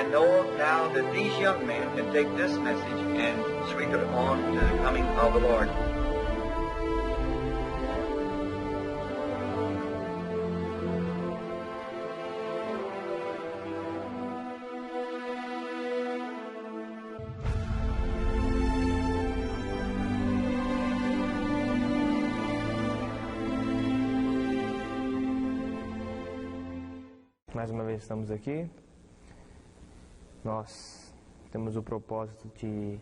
know now that these young men can take this message and sweep it on to the coming of the Lord. Mais uma vez estamos aqui. Nós temos o propósito de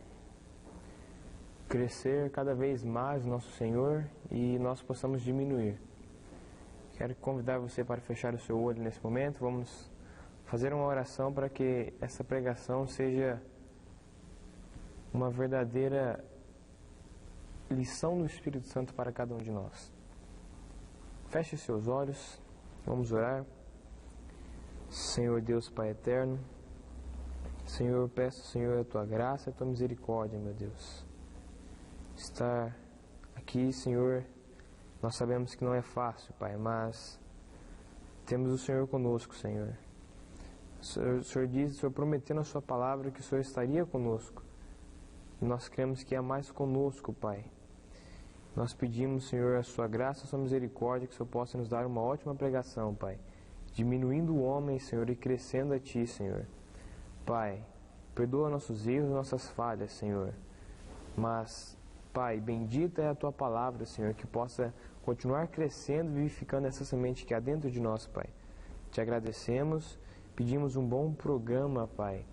crescer cada vez mais no nosso Senhor e nós possamos diminuir. Quero convidar você para fechar o seu olho nesse momento. Vamos fazer uma oração para que essa pregação seja uma verdadeira lição do Espírito Santo para cada um de nós. Feche seus olhos. Vamos orar. Senhor Deus Pai eterno, Senhor, eu peço, Senhor, a Tua graça e a Tua misericórdia, meu Deus. Estar aqui, Senhor, nós sabemos que não é fácil, Pai, mas temos o Senhor conosco, Senhor. O Senhor diz, o Senhor prometeu na Sua palavra que o Senhor estaria conosco. E nós cremos que é mais conosco, Pai. Nós pedimos, Senhor, a Sua graça, a Sua misericórdia, que o Senhor possa nos dar uma ótima pregação, Pai. Diminuindo o homem, Senhor, e crescendo a Ti, Senhor. Pai, perdoa nossos erros, nossas falhas, Senhor. Mas, Pai, bendita é a Tua palavra, Senhor, que possa continuar crescendo e vivificando essa semente que há dentro de nós, Pai. Te agradecemos, pedimos um bom programa, Pai,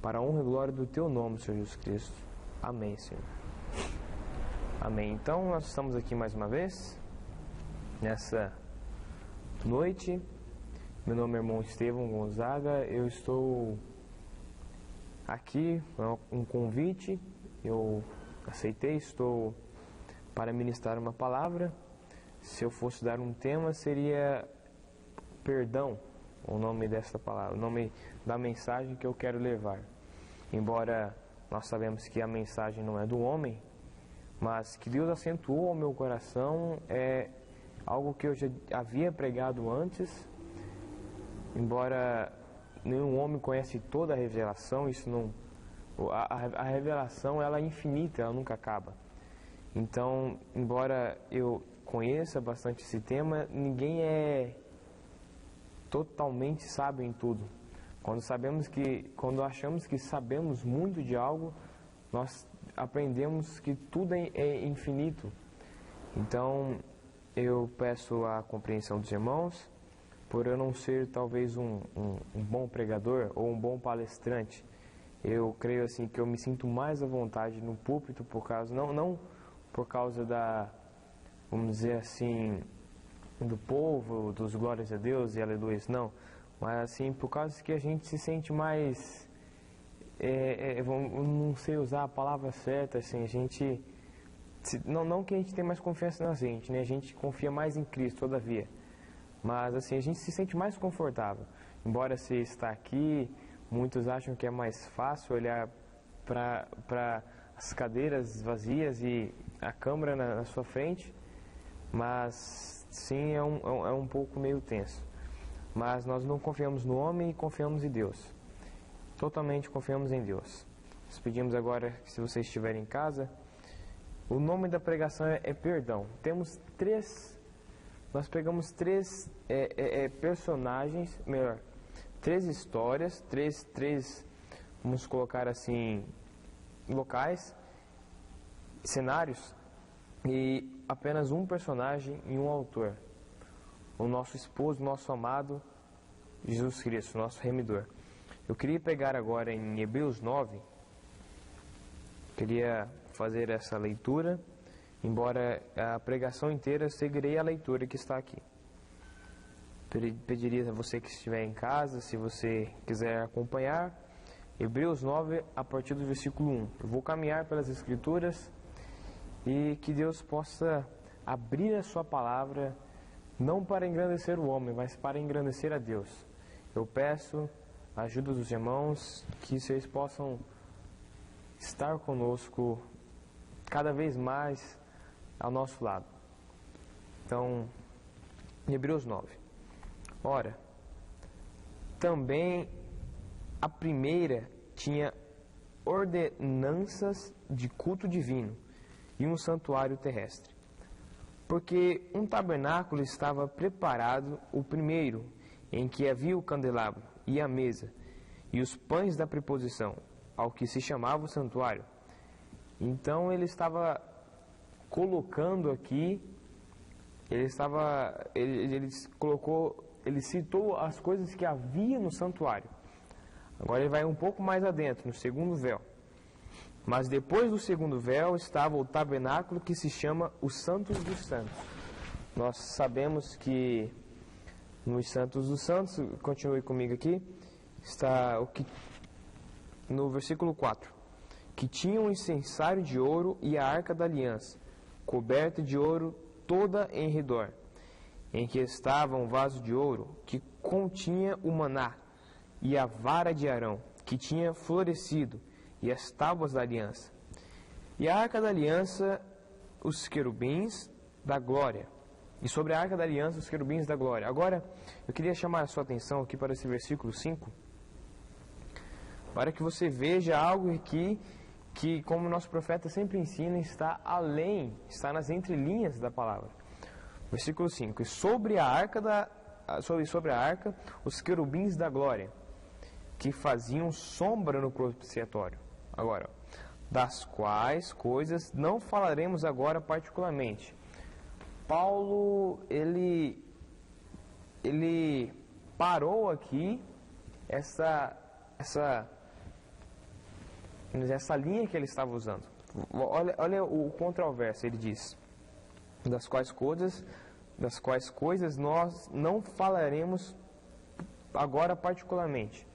para a honra e glória do Teu nome, Senhor Jesus Cristo. Amém, Senhor. Amém. Então, nós estamos aqui mais uma vez, nessa noite. Meu nome é irmão Estevão Gonzaga, eu estou aqui, um convite, eu aceitei, estou para ministrar uma palavra. Se eu fosse dar um tema, seria perdão, o nome dessa palavra, o nome da mensagem que eu quero levar. Embora nós sabemos que a mensagem não é do homem, mas que Deus acentuou ao meu coração, é algo que eu já havia pregado antes. Embora nenhum homem conhece toda a revelação, isso não, a revelação ela é infinita, ela nunca acaba. Então, embora eu conheça bastante esse tema, ninguém é totalmente sábio em tudo. Quando achamos que sabemos muito de algo, nós aprendemos que tudo é infinito. Então, eu peço a compreensão dos irmãos, por eu não ser talvez um bom pregador ou um bom palestrante. Eu creio assim que eu me sinto mais à vontade no púlpito por causa, não por causa da, vamos dizer assim, do povo, dos glórias a Deus e aleluia, não, mas assim por causa que a gente se sente mais, não sei usar a palavra certa, assim, a gente, não que a gente tenha mais confiança na gente, né? A gente confia mais em Cristo, todavia. Mas assim, a gente se sente mais confortável. Embora se está aqui, muitos acham que é mais fácil olhar para as cadeiras vazias e a câmera na sua frente. Mas sim, é um pouco meio tenso. Mas nós não confiamos no homem e confiamos em Deus. Totalmente confiamos em Deus. Nós pedimos agora que, se você estiver em casa, o nome da pregação é perdão. Nós pegamos três personagens, três histórias, três, vamos colocar assim, locais, cenários, e apenas um personagem e um autor. O nosso esposo, nosso amado Jesus Cristo, nosso remidor. Eu queria pegar agora em Hebreus 9, queria fazer essa leitura. Embora a pregação inteira, seguirei a leitura que está aqui. Pediria a você que estiver em casa, se você quiser acompanhar, Hebreus 9, a partir do versículo 1. Eu vou caminhar pelas Escrituras e que Deus possa abrir a Sua palavra, não para engrandecer o homem, mas para engrandecer a Deus. Eu peço a ajuda dos irmãos, que vocês possam estar conosco cada vez mais ao nosso lado. Então, Hebreus 9. Ora, também a primeira tinha ordenanças de culto divino e um santuário terrestre. Porque um tabernáculo estava preparado, o primeiro, em que havia o candelabro e a mesa, e os pães da preposição, ao que se chamava o santuário. Então ele estava colocando aqui, ele citou as coisas que havia no santuário. Agora ele vai um pouco mais adentro, no segundo véu. Mas depois do segundo véu estava o tabernáculo que se chama os Santos dos Santos. Nós sabemos que nos Santos dos Santos, continue comigo aqui, está o que no versículo 4, que tinha um incensário de ouro e a arca da aliança, coberta de ouro toda em redor, em que estava um vaso de ouro que continha o maná, e a vara de Arão, que tinha florescido, e as tábuas da aliança. E a arca da aliança, os querubins da glória. E sobre a arca da aliança, os querubins da glória. Agora, eu queria chamar a sua atenção aqui para esse versículo 5, para que você veja algo aqui que, como o nosso profeta sempre ensina, está além, está nas entrelinhas da palavra. Versículo 5. E sobre a arca, os querubins da glória, que faziam sombra no propiciatório. Agora, das quais coisas não falaremos agora particularmente. Paulo, ele parou aqui essa linha que ele estava usando. Olha o contraverso, ele diz: das quais coisas nós não falaremos agora particularmente.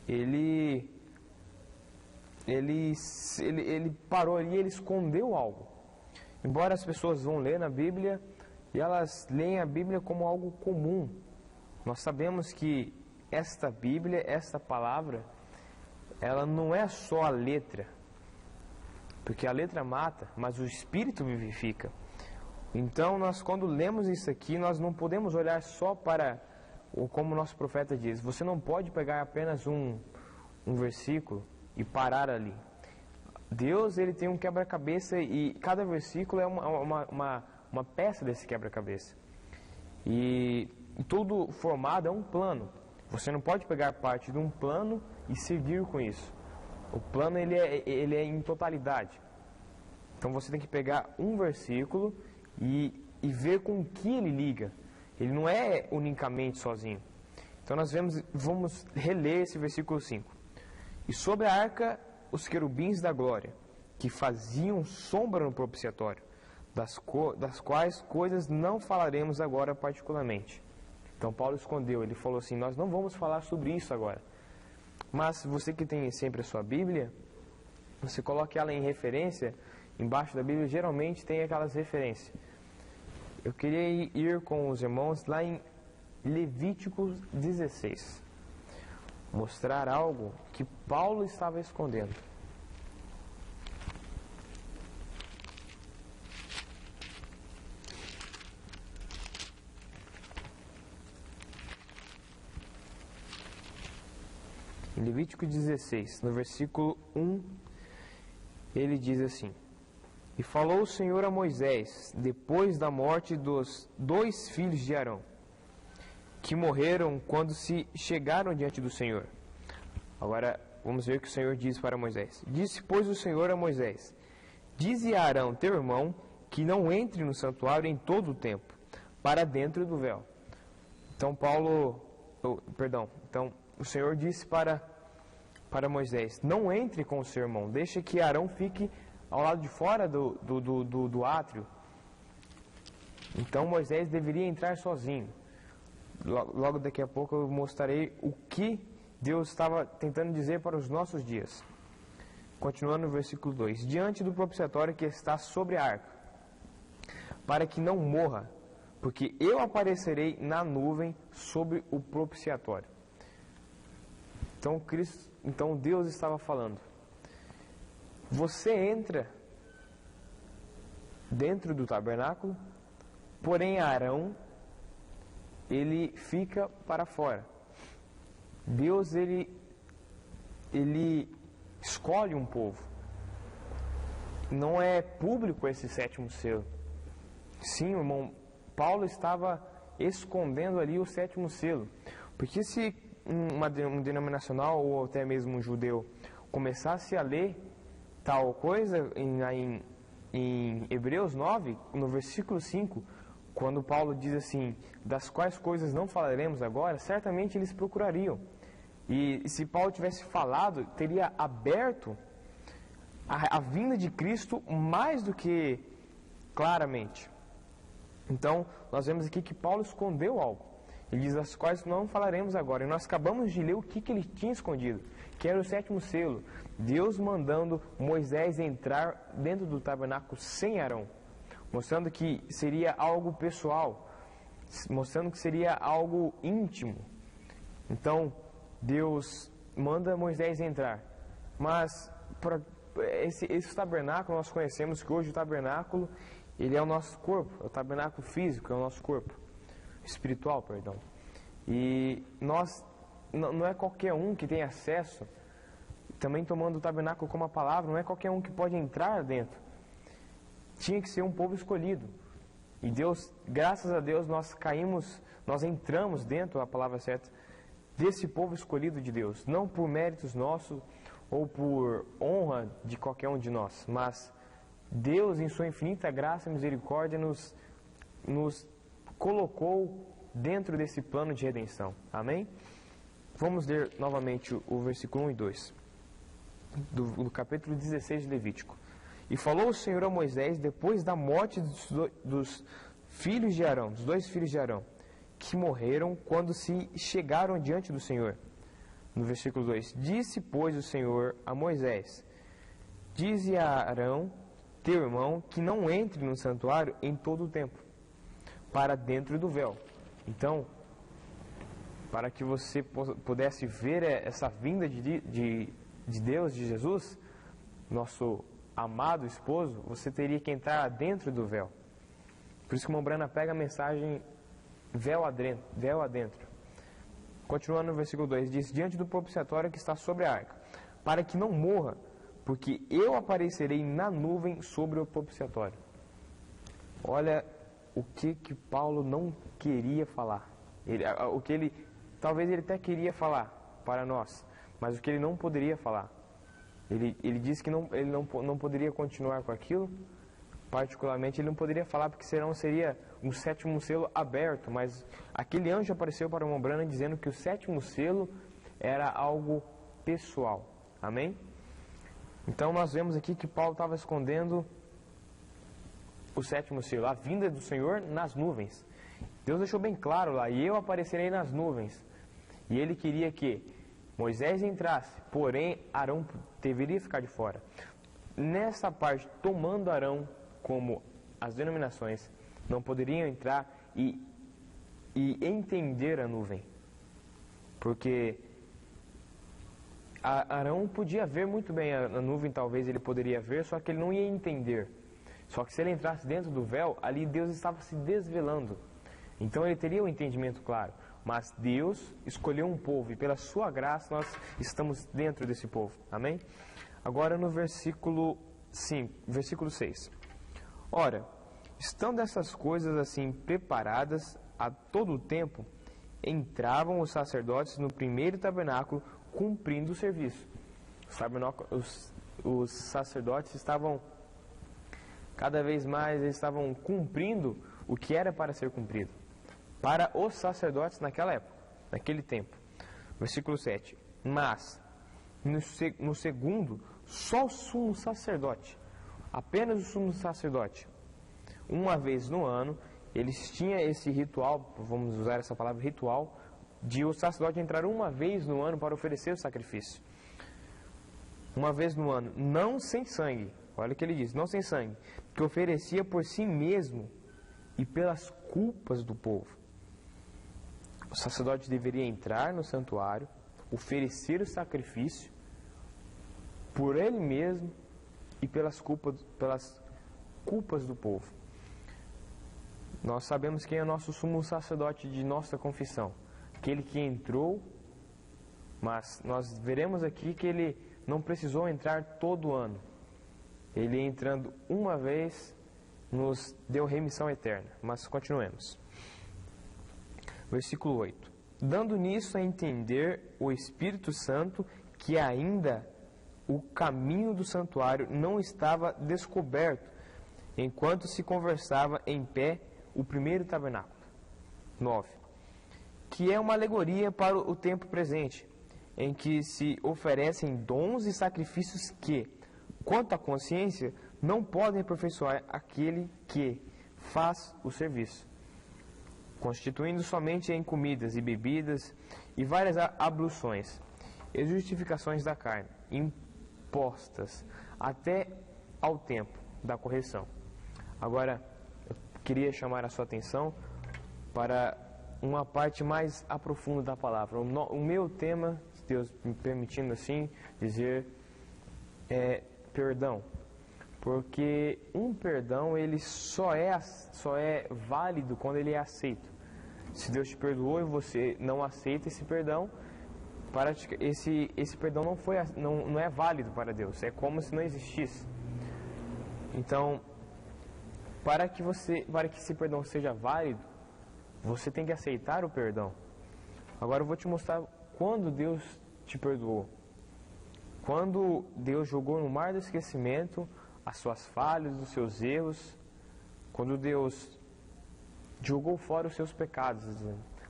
Ele parou ali, ele escondeu algo. Embora as pessoas vão ler na Bíblia e elas leem a Bíblia como algo comum, nós sabemos que esta Bíblia, esta palavra, ela não é só a letra, porque a letra mata, mas o Espírito vivifica. Então, nós quando lemos isso aqui, nós não podemos olhar só para, como o nosso profeta diz, você não pode pegar apenas um versículo e parar ali. Deus, ele tem um quebra-cabeça e cada versículo é uma peça desse quebra-cabeça. E tudo formado é um plano. Você não pode pegar parte de um plano e seguir com isso. O plano, ele é em totalidade. Então você tem que pegar um versículo e ver com o que ele liga. Ele não é unicamente sozinho. Então nós vamos reler esse versículo 5. E sobre a arca, os querubins da glória, que faziam sombra no propiciatório, das quais coisas não falaremos agora particularmente. Então Paulo escondeu, ele falou assim, nós não vamos falar sobre isso agora. Mas você que tem sempre a sua Bíblia, você coloque ela em referência, embaixo da Bíblia geralmente tem aquelas referências. Eu queria ir com os irmãos lá em Levítico 16. Mostrar algo que Paulo estava escondendo. Em Levítico 16, no versículo 1, ele diz assim: E falou o Senhor a Moisés, depois da morte dos 2 filhos de Arão, que morreram quando se chegaram diante do Senhor. Agora, vamos ver o que o Senhor diz para Moisés. Disse, pois, o Senhor a Moisés: Dize a Arão, teu irmão, que não entre no santuário em todo o tempo, para dentro do véu. Então, então o Senhor disse para Moisés, não entre com o seu irmão, deixa que Arão fique ao lado de fora do átrio. Então Moisés deveria entrar sozinho. Logo daqui a pouco eu mostrarei o que Deus estava tentando dizer para os nossos dias. Continuando no versículo 2: Diante do propiciatório que está sobre a arca, para que não morra, porque eu aparecerei na nuvem sobre o propiciatório. Então Deus estava falando, você entra dentro do tabernáculo, porém Arão, ele fica para fora. Deus, ele escolhe um povo. Não é público esse sétimo selo. Sim, irmão, Paulo estava escondendo ali o sétimo selo. Porque se um denominacional ou até mesmo um judeu começasse a ler tal coisa em Hebreus 9, no versículo 5, quando Paulo diz assim, das quais coisas não falaremos agora, certamente eles procurariam. E se Paulo tivesse falado, teria aberto a vinda de Cristo mais do que claramente. Então, nós vemos aqui que Paulo escondeu algo. Ele diz, das quais não falaremos agora. E nós acabamos de ler o que ele tinha escondido, que era o sétimo selo. Deus mandando Moisés entrar dentro do tabernáculo sem Arão, mostrando que seria algo pessoal, mostrando que seria algo íntimo. Então, Deus manda Moisés entrar. Mas esse tabernáculo, nós conhecemos que hoje o tabernáculo, ele é o nosso corpo, é o tabernáculo físico, é o nosso corpo, espiritual, perdão. E nós, não é qualquer um que tem acesso, também tomando o tabernáculo como a palavra, não é qualquer um que pode entrar dentro. Tinha que ser um povo escolhido. E Deus, graças a Deus, nós entramos dentro, a palavra certa, desse povo escolhido de Deus. Não por méritos nossos ou por honra de qualquer um de nós, mas Deus, em sua infinita graça e misericórdia, nos colocou dentro desse plano de redenção. Amém? Vamos ler novamente o versículo 1 e 2 do capítulo 16 de Levítico. E falou o Senhor a Moisés depois da morte dos filhos de Arão, dos dois filhos de Arão, que morreram quando se chegaram diante do Senhor. No versículo 2: Disse, pois, o Senhor a Moisés: Dize a Arão, teu irmão, que não entre no santuário em todo o tempo, para dentro do véu. Então, para que você pudesse ver essa vinda de Deus, de Jesus, nosso amado esposo, você teria que entrar dentro do véu. Por isso que o Mombrana pega a mensagem véu adentro. Continuando no versículo 2, diz: diante do propiciatório que está sobre a arca, para que não morra, porque eu aparecerei na nuvem sobre o propiciatório. Olha o que Paulo não queria falar. Talvez ele até queria falar para nós, mas o que ele não poderia falar. Ele disse que ele não poderia continuar com aquilo. Particularmente, ele não poderia falar porque senão seria um sétimo selo aberto. Mas aquele anjo apareceu para o Mombrana dizendo que o sétimo selo era algo pessoal. Amém? Então nós vemos aqui que Paulo estava escondendo o sétimo selo, a vinda do Senhor nas nuvens. Deus deixou bem claro lá: e eu aparecerei nas nuvens. E ele queria que Moisés entrasse, porém Arão deveria ficar de fora. Nessa parte, tomando Arão como as denominações não poderiam entrar e entender a nuvem, porque Arão podia ver muito bem a nuvem, talvez ele poderia ver, só que ele não ia entender. Só que se ele entrasse dentro do véu, ali Deus estava se desvelando. Então ele teria um entendimento claro. Mas Deus escolheu um povo e pela sua graça nós estamos dentro desse povo. Amém? Agora no versículo 6. Ora, estando essas coisas assim preparadas a todo o tempo, entravam os sacerdotes no primeiro tabernáculo cumprindo o serviço. Os sacerdotes estavam cada vez mais, eles estavam cumprindo o que era para ser cumprido. Para os sacerdotes naquela época, naquele tempo. Versículo 7. Mas, no segundo, só o sumo sacerdote, apenas o sumo sacerdote, uma vez no ano, eles tinham esse ritual, vamos usar essa palavra ritual, de o sacerdote entrar uma vez no ano para oferecer o sacrifício. Uma vez no ano, não sem sangue. Olha o que ele diz, não sem sangue, que oferecia por si mesmo e pelas culpas do povo. O sacerdote deveria entrar no santuário, oferecer o sacrifício por ele mesmo e pelas culpas do povo. Nós sabemos quem é o nosso sumo sacerdote de nossa confissão. Aquele que entrou Mas nós veremos aqui que ele não precisou entrar todo ano. Ele entrando uma vez nos deu remissão eterna. Mas continuemos. Versículo 8. Dando nisso a entender o Espírito Santo que ainda o caminho do santuário não estava descoberto, enquanto se conversava em pé o primeiro tabernáculo. 9. Que é uma alegoria para o tempo presente, em que se oferecem dons e sacrifícios que, quanto à consciência, não podem aperfeiçoar aquele que faz o serviço, constituindo somente em comidas e bebidas e várias abluções e justificações da carne, impostas até ao tempo da correção. Agora, eu queria chamar a sua atenção para uma parte mais aprofunda da palavra. O meu tema, se Deus me permitindo assim dizer, é perdão. Porque um perdão, ele só é válido quando ele é aceito. Se Deus te perdoou e você não aceita esse perdão, esse perdão não é válido para Deus. É como se não existisse. Então, para que esse perdão seja válido, você tem que aceitar o perdão. Agora eu vou te mostrar quando Deus te perdoou. Quando Deus jogou no mar do esquecimento as suas falhas, os seus erros, quando Deus jogou fora os seus pecados,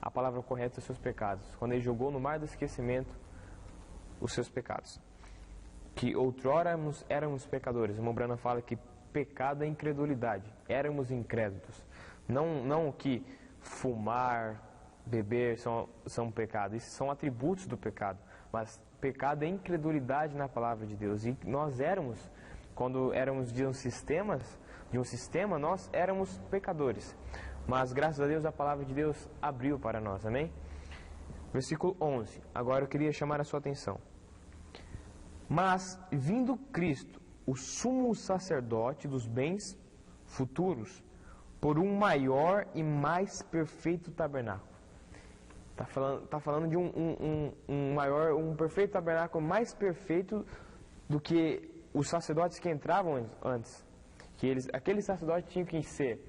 a palavra correta é os seus pecados, quando Ele jogou no mar do esquecimento os seus pecados, que outrora éramos pecadores. O irmão Branham fala que pecado é incredulidade, éramos incrédulos, não que fumar, beber são pecados, isso são atributos do pecado, mas pecado é incredulidade na palavra de Deus, e nós éramos, quando éramos de um sistema, nós éramos pecadores. Mas graças a Deus a palavra de Deus abriu para nós, amém? Versículo 11. Agora eu queria chamar a sua atenção. Mas vindo Cristo, o sumo sacerdote dos bens futuros, por um maior e mais perfeito tabernáculo. Está falando de um perfeito tabernáculo mais perfeito do que os sacerdotes que entravam antes. Aqueles sacerdotes tinham que ser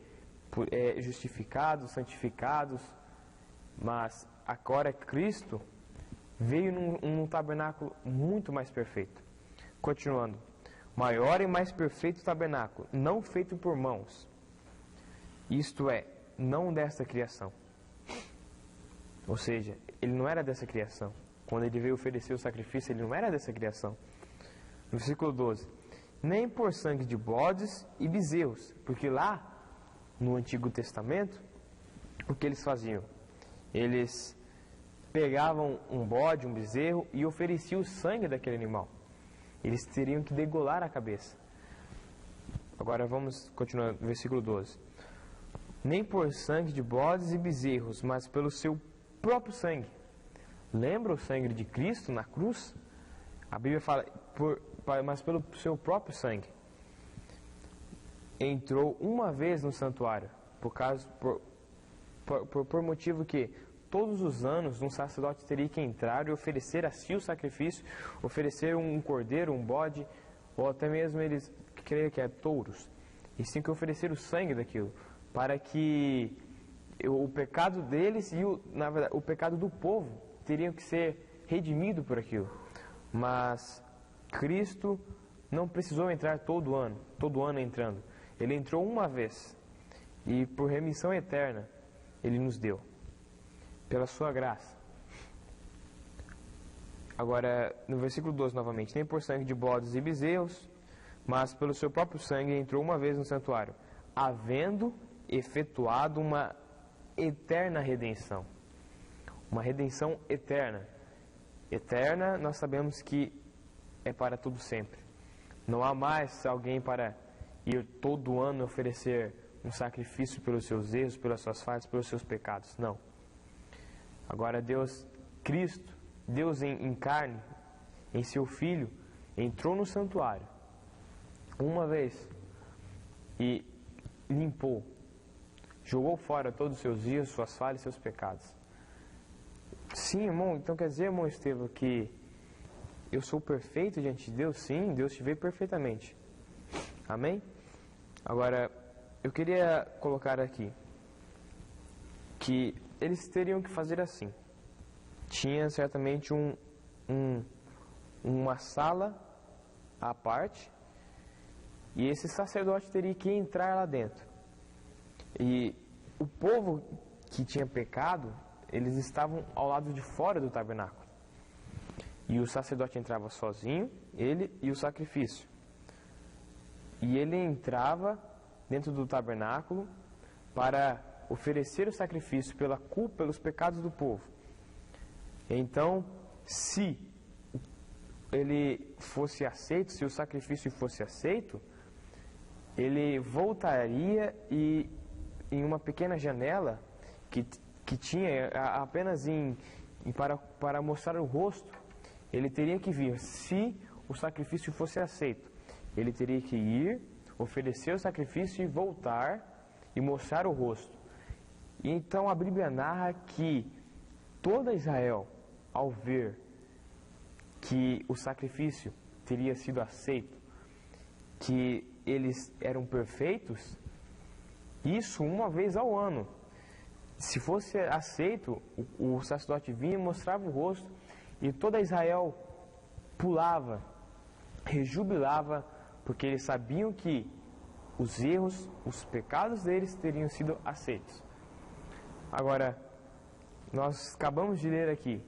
justificados, santificados, mas agora Cristo veio num tabernáculo muito mais perfeito. Continuando, maior e mais perfeito tabernáculo, não feito por mãos, isto é, não desta criação. Ou seja, ele não era dessa criação. Quando ele veio oferecer o sacrifício, ele não era dessa criação. No versículo 12, nem por sangue de bodes e bezerros, porque lá no Antigo Testamento, o que eles faziam? Eles pegavam um bode, um bezerro e ofereciam o sangue daquele animal. Eles teriam que degolar a cabeça. Agora vamos continuar no versículo 12. Nem por sangue de bodes e bezerros, mas pelo seu próprio sangue. Lembra o sangue de Cristo na cruz? A Bíblia fala, mas pelo seu próprio sangue. Entrou uma vez no santuário, por motivo que todos os anos um sacerdote teria que entrar e oferecer a si o sacrifício, oferecer um cordeiro, um bode, ou até mesmo eles creem que é touros, e sim que oferecer o sangue daquilo, para que o pecado deles e na verdade, o pecado do povo teriam que ser redimido por aquilo. Mas Cristo não precisou entrar todo ano entrando. Ele entrou uma vez e por remissão eterna Ele nos deu, pela sua graça. Agora, no versículo 12 novamente, nem por sangue de bodes e bezerros, mas pelo seu próprio sangue entrou uma vez no santuário, havendo efetuado uma eterna redenção. Uma redenção eterna. Eterna, nós sabemos que é para tudo sempre. Não há mais alguém para ir todo ano oferecer um sacrifício pelos seus erros, pelas suas falhas, pelos seus pecados. Não. Agora Deus, Cristo, Deus em carne, em seu Filho, entrou no santuário uma vez e limpou, jogou fora todos os seus erros, suas falhas e seus pecados. Sim, irmão, então quer dizer, irmão Estevam, que eu sou perfeito diante de Deus? Sim, Deus te vê perfeitamente. Amém? Agora, eu queria colocar aqui que eles teriam que fazer assim. Tinha certamente uma sala à parte, e esse sacerdote teria que entrar lá dentro. E o povo que tinha pecado, eles estavam ao lado de fora do tabernáculo. E o sacerdote entrava sozinho, ele e o sacrifício. E ele entrava dentro do tabernáculo para oferecer o sacrifício pela culpa, pelos pecados do povo. Então, se ele fosse aceito, se o sacrifício fosse aceito, ele voltaria e em uma pequena janela que tinha apenas para mostrar o rosto, ele teria que vir. Se o sacrifício fosse aceito, ele teria que ir, oferecer o sacrifício e voltar e mostrar o rosto. E então a Bíblia narra que toda Israel, ao ver que o sacrifício teria sido aceito, que eles eram perfeitos, isso uma vez ao ano. Se fosse aceito, o sacerdote vinha e mostrava o rosto, e toda Israel pulava, rejubilava, porque eles sabiam que os erros, os pecados deles teriam sido aceitos. Agora, nós acabamos de ler aqui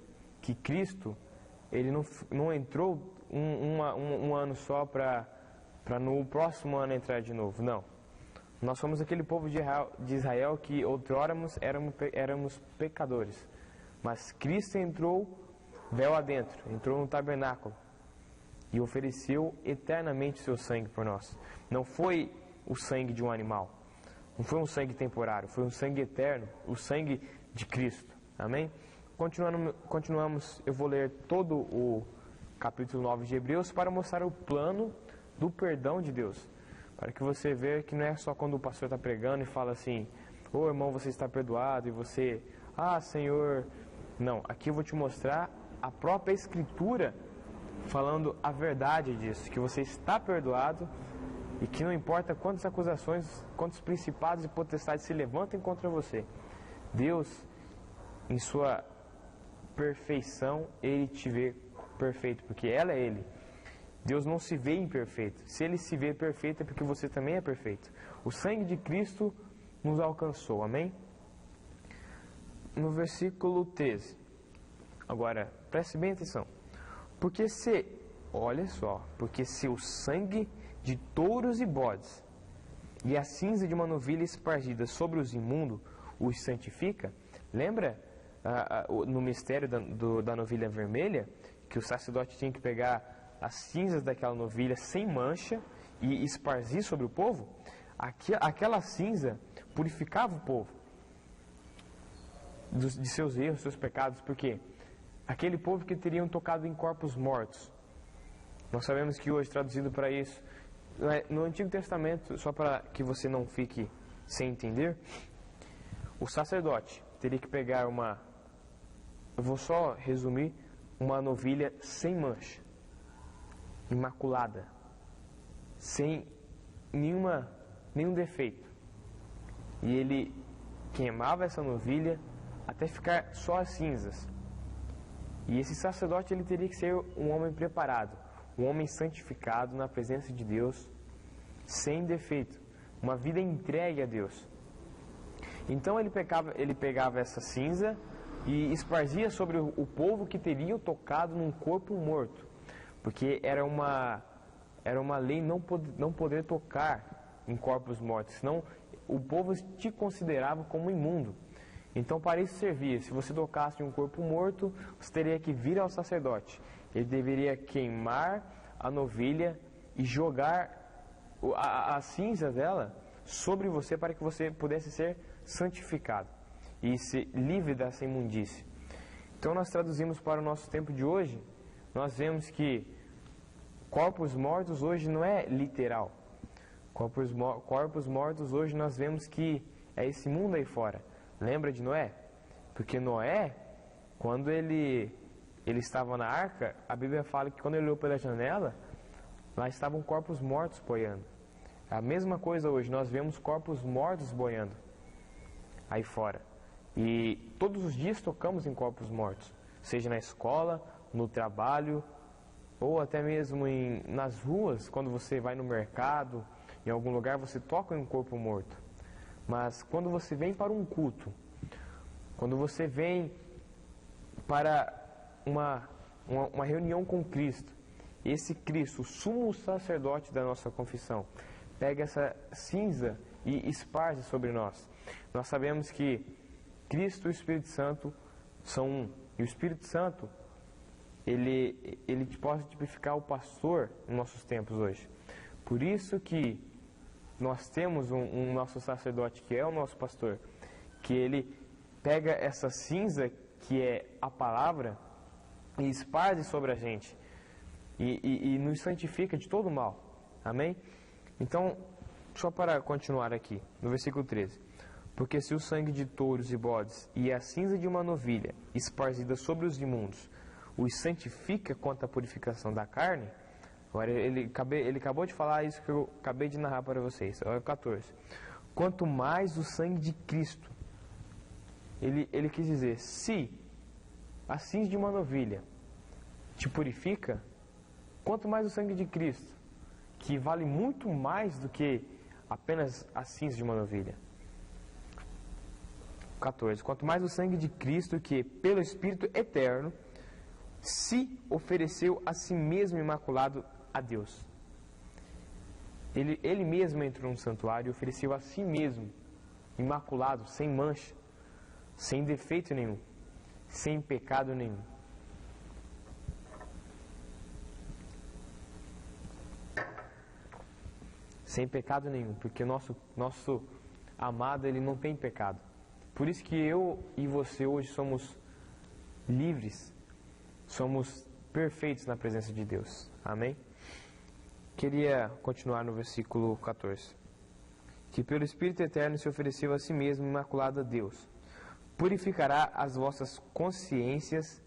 que Cristo, ele não entrou um ano só para no próximo ano entrar de novo. Não. Nós somos aquele povo de Israel que outrora éramos pecadores. Mas Cristo entrou véu adentro, entrou no tabernáculo e ofereceu eternamente seu sangue por nós. Não foi o sangue de um animal, não foi um sangue temporário, foi um sangue eterno, o sangue de Cristo. Amém? Continuamos, eu vou ler todo o capítulo 9 de Hebreus para mostrar o plano do perdão de Deus. Para que você veja que não é só quando o pastor está pregando e fala assim: ô irmão, você está perdoado, e você, Senhor. Não, aqui eu vou te mostrar a própria Escritura falando a verdade disso, que você está perdoado e que não importa quantas acusações, quantos principados e potestades se levantem contra você, Deus, em sua perfeição, Ele te vê perfeito, porque ela é Ele. Deus não se vê imperfeito. Se Ele se vê perfeito, é porque você também é perfeito. O sangue de Cristo nos alcançou. Amém? No versículo 13. Agora, preste bem atenção. Porque se o sangue de touros e bodes e a cinza de uma novilha espargida sobre os imundos os santifica. Lembra no mistério da novilha vermelha, que o sacerdote tinha que pegar as cinzas daquela novilha sem mancha e esparzir sobre o povo? Aquela cinza purificava o povo de seus erros, seus pecados, porque aquele povo que teriam tocado em corpos mortos. Nós sabemos que hoje, traduzido para isso, no Antigo Testamento, só para que você não fique sem entender, o sacerdote teria que pegar eu vou só resumir, uma novilha sem mancha, imaculada, sem nenhum defeito. E ele queimava essa novilha até ficar só as cinzas. E esse sacerdote, ele teria que ser um homem preparado, um homem santificado na presença de Deus, sem defeito, uma vida entregue a Deus. Então ele pegava essa cinza e esparzia sobre o povo que teriam tocado num corpo morto, porque era uma lei não poder tocar em corpos mortos, senão o povo te considerava como imundo. Então, para isso servia. Se você tocasse em um corpo morto, você teria que vir ao sacerdote. Ele deveria queimar a novilha e jogar a cinza dela sobre você, para que você pudesse ser santificado e se livre dessa imundície. Então, nós traduzimos para o nosso tempo de hoje, nós vemos que corpos mortos hoje não é literal. Corpos mortos hoje nós vemos que é esse mundo aí fora. Lembra de Noé? Porque Noé, Quando ele estava na arca, a Bíblia fala que quando ele olhou pela janela, lá estavam corpos mortos boiando. A mesma coisa hoje, nós vemos corpos mortos boiando aí fora. E todos os dias tocamos em corpos mortos, seja na escola, no trabalho, ou até mesmo nas ruas, quando você vai no mercado, em algum lugar você toca em um corpo morto. Mas quando você vem para um culto, quando você vem para uma reunião com Cristo, esse Cristo, o sumo sacerdote da nossa confissão, pega essa cinza e esparge sobre nós. Nós sabemos que Cristo e o Espírito Santo são um. E o Espírito Santo, ele pode tipificar o pastor em nossos tempos hoje. Por isso que nós temos um nosso sacerdote que é o nosso pastor, que ele pega essa cinza que é a palavra e esparge sobre a gente e nos santifica de todo mal. Amém? Então, só para continuar aqui, no versículo 13. Porque se o sangue de touros e bodes e a cinza de uma novilha esparzida sobre os imundos os santifica quanto à purificação da carne, agora ele acabou de falar isso que eu acabei de narrar para vocês. Olha o 14. Quanto mais o sangue de Cristo, ele quis dizer, se a cinza de uma novilha te purifica, quanto mais o sangue de Cristo, que vale muito mais do que apenas a cinza de uma novilha. 14. Quanto mais o sangue de Cristo, que pelo Espírito eterno se ofereceu a si mesmo imaculado a Deus. Ele mesmo entrou no santuário e ofereceu a si mesmo imaculado, sem mancha, sem defeito nenhum, sem pecado nenhum. Sem pecado nenhum, porque nosso amado, ele não tem pecado. Por isso que eu e você hoje somos livres, somos perfeitos na presença de Deus. Amém? Queria continuar no versículo 14. Que pelo Espírito Eterno se ofereceu a si mesmo imaculado a Deus, purificará as vossas consciências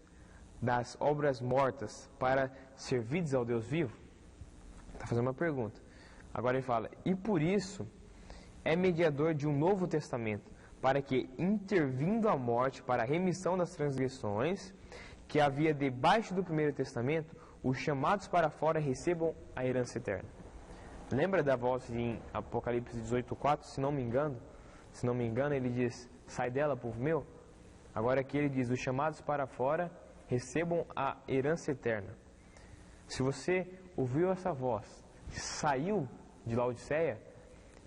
das obras mortas para servirdes ao Deus vivo? Está fazendo uma pergunta. Agora ele fala, e por isso é mediador de um novo testamento, para que, intervindo a morte para a remissão das transgressões que havia debaixo do primeiro testamento, os chamados para fora recebam a herança eterna. Lembra da voz em Apocalipse 18:4, se não me engano, ele diz, sai dela, povo meu. Agora aqui ele diz, os chamados para fora recebam a herança eterna. Se você ouviu essa voz, saiu de Laodiceia,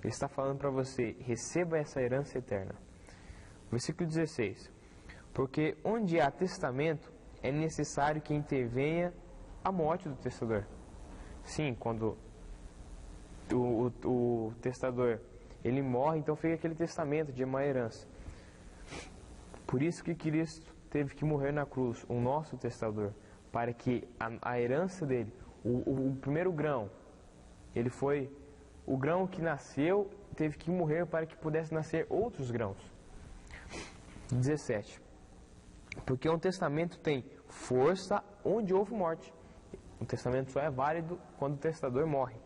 ele está falando para você, receba essa herança eterna. Versículo 16. Porque onde há testamento, é necessário que intervenha a morte do testador. Sim, quando o testador ele morre, então fica aquele testamento de uma herança. Por isso que Cristo teve que morrer na cruz, o nosso testador, para que a herança dele, o primeiro grão, ele foi o grão que nasceu, teve que morrer para que pudesse nascer outros grãos. 17. Porque um testamento tem força onde houve morte. O testamento só é válido quando o testador morre.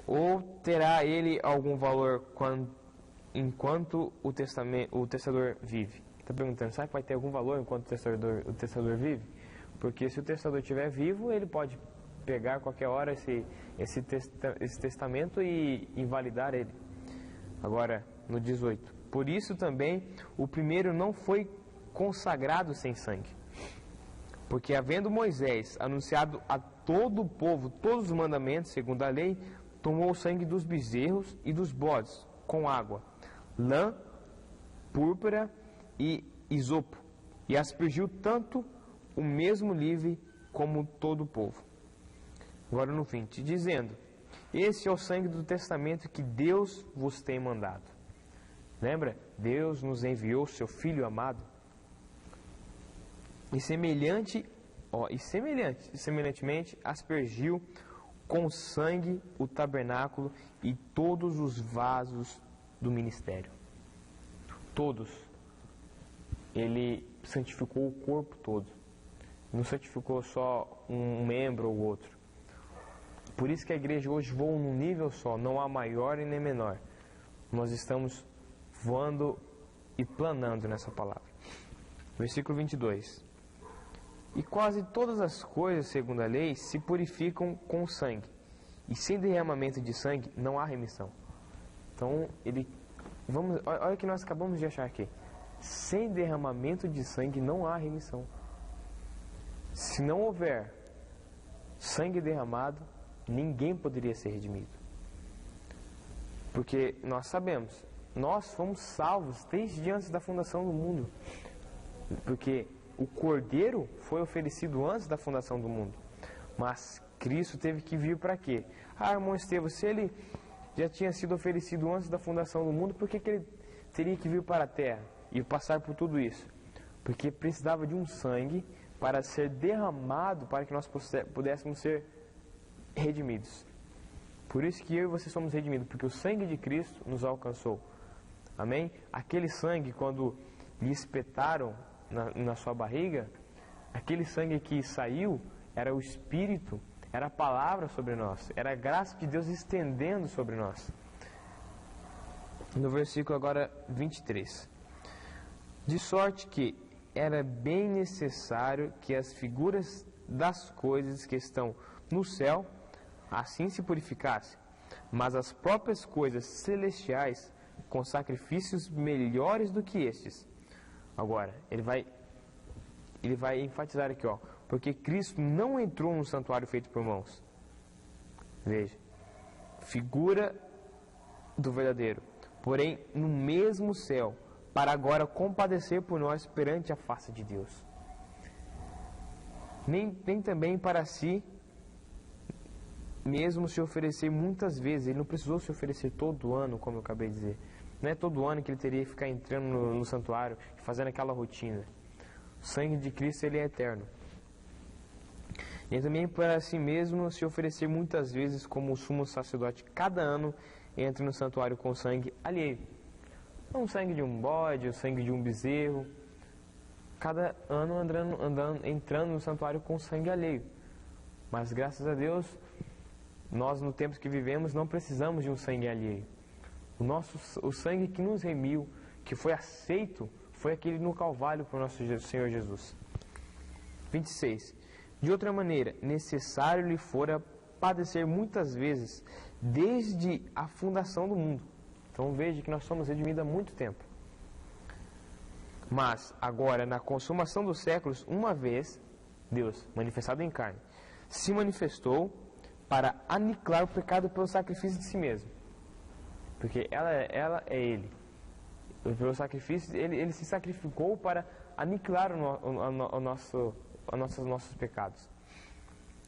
Ou terá ele algum valor enquanto o testador vive? Está perguntando, será que vai ter algum valor enquanto o testador vive? Porque se o testador estiver vivo, ele pode pegar a qualquer hora esse testamento e invalidar ele. Agora, no 18. Por isso também o primeiro não foi consagrado sem sangue. Porque havendo Moisés anunciado a todo o povo todos os mandamentos, segundo a lei, tomou o sangue dos bezerros e dos bodes, com água, lã, púrpura e isopo, e aspergiu tanto o mesmo livre como todo o povo. Agora no 20, dizendo, esse é o sangue do testamento que Deus vos tem mandado. Lembra? Deus nos enviou seu Filho amado. E semelhantemente aspergiu com sangue o tabernáculo e todos os vasos do ministério. Todos. Ele santificou o corpo todo. Não santificou só um membro ou outro. Por isso que a igreja hoje voa num nível só, não há maior e nem menor. Nós estamos voando e planando nessa palavra. Versículo 22. E quase todas as coisas, segundo a lei, se purificam com sangue. E sem derramamento de sangue não há remissão. Então, olha o que nós acabamos de achar aqui. Sem derramamento de sangue não há remissão. Se não houver sangue derramado, ninguém poderia ser redimido. Porque nós sabemos, nós fomos salvos desde antes da fundação do mundo. Porque o Cordeiro foi oferecido antes da fundação do mundo. Mas Cristo teve que vir para quê? Irmão Estevão, se ele já tinha sido oferecido antes da fundação do mundo, por que ele teria que vir para a terra e passar por tudo isso? Porque precisava de um sangue para ser derramado, para que nós pudéssemos ser redimidos. Por isso que eu e você somos redimidos, porque o sangue de Cristo nos alcançou. Amém? Aquele sangue, quando lhe espetaram na sua barriga, aquele sangue que saiu, era o Espírito, era a palavra sobre nós, era a graça de Deus estendendo sobre nós. No versículo agora 23. De sorte que era bem necessário que as figuras das coisas que estão no céu assim se purificassem, mas as próprias coisas celestiais com sacrifícios melhores do que estes. Agora, ele vai enfatizar aqui, porque Cristo não entrou no santuário feito por mãos. Veja, figura do verdadeiro, porém no mesmo céu, para agora compadecer por nós perante a face de Deus. Nem também para si mesmo se oferecer muitas vezes. Ele não precisou se oferecer todo ano, como eu acabei de dizer. Não é todo ano que ele teria que ficar entrando no santuário e fazendo aquela rotina. O sangue de Cristo, ele é eterno. E também para si mesmo se oferecer muitas vezes, como o sumo sacerdote cada ano entra no santuário com sangue alheio. Não o sangue de um bode, o sangue de um bezerro. Cada ano entrando no santuário com sangue alheio. Mas graças a Deus, nós no tempo que vivemos não precisamos de um sangue alheio. O sangue que nos remiu, que foi aceito, foi aquele no Calvário por nosso Senhor Jesus. 26. De outra maneira, necessário lhe fora padecer muitas vezes, desde a fundação do mundo. Então veja que nós somos redimidos há muito tempo. Mas agora, na consumação dos séculos, uma vez, Deus, manifestado em carne, se manifestou para aniquilar o pecado pelo sacrifício de si mesmo. Porque ela é Ele. Pelo sacrifício, ele se sacrificou para aniquilar nossos pecados.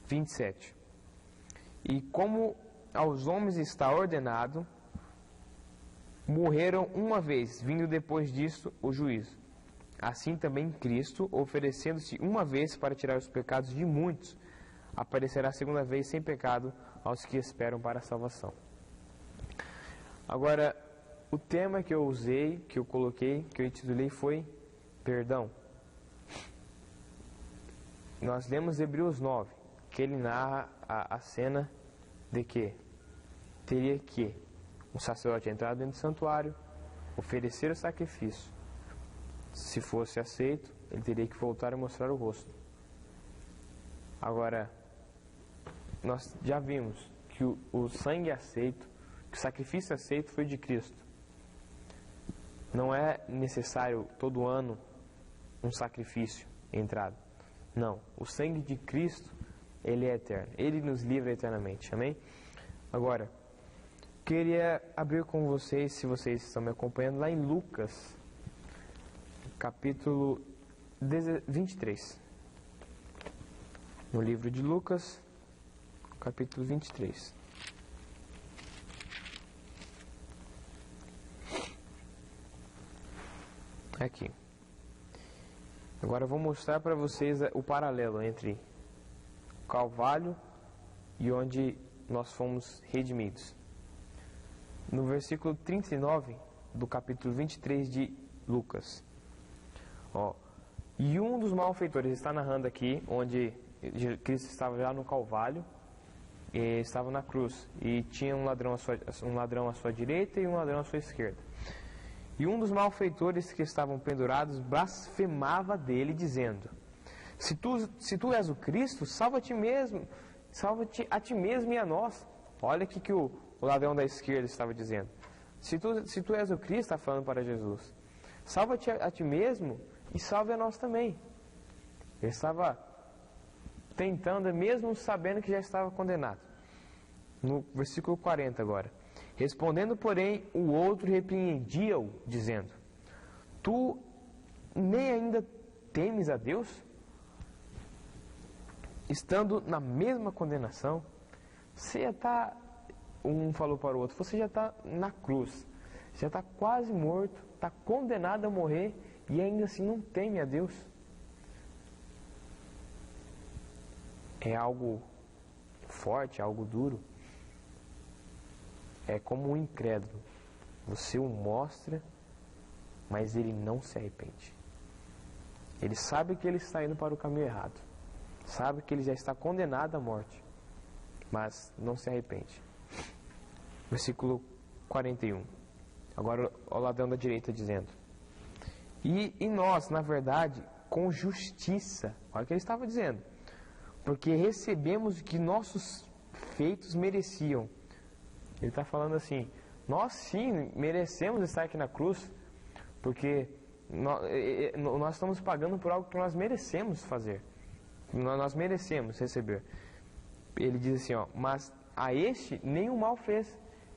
27. E como aos homens está ordenado, morreram uma vez, vindo depois disto o juízo. Assim também Cristo, oferecendo-se uma vez para tirar os pecados de muitos, aparecerá a segunda vez sem pecado aos que esperam para a salvação. Agora, o tema que eu usei, que eu coloquei, que eu intitulei foi perdão. Nós lemos Hebreus 9, que ele narra a cena de que teria que um sacerdote entrar dentro do santuário, oferecer o sacrifício. Se fosse aceito, ele teria que voltar e mostrar o rosto. Agora, nós já vimos que o sangue aceito, que o sacrifício aceito foi de Cristo. Não é necessário todo ano um sacrifício entrado. Não, o sangue de Cristo, ele é eterno. Ele nos livra eternamente, amém? Agora, queria abrir com vocês, se vocês estão me acompanhando, lá em Lucas, capítulo 23. No livro de Lucas, capítulo 23. Aqui. Agora eu vou mostrar para vocês o paralelo entre o Calvário e onde nós fomos redimidos. No versículo 39 do capítulo 23 de Lucas. E um dos malfeitores, está narrando aqui, onde Cristo estava já no Calvário, e estava na cruz, e tinha um ladrão à sua direita e um ladrão à sua esquerda. E um dos malfeitores que estavam pendurados blasfemava dele, dizendo: se tu és o Cristo, salva-te a ti mesmo e a nós. Olha o que o ladrão da esquerda estava dizendo. Se tu és o Cristo, está falando para Jesus, salva-te a ti mesmo e salve a nós também. Ele estava tentando, mesmo sabendo que já estava condenado. No versículo 40 agora. Respondendo, porém, o outro repreendia-o, dizendo: tu nem ainda temes a Deus? Estando na mesma condenação, você já está, um falou para o outro, você já está na cruz, já está quase morto, está condenado a morrer e ainda assim não teme a Deus. É algo forte, algo duro. É como um incrédulo. Você o mostra, mas ele não se arrepende. Ele sabe que ele está indo para o caminho errado. Sabe que ele já está condenado à morte, mas não se arrepende. Versículo 41. Agora o ladrão da direita dizendo: e nós, na verdade, com justiça. Olha o que ele estava dizendo. Porque recebemos o que nossos feitos mereciam. Ele está falando assim: nós sim merecemos estar aqui na cruz, porque nós estamos pagando por algo que nós merecemos fazer. Nós merecemos receber. Ele diz assim, mas a este nenhum mal fez.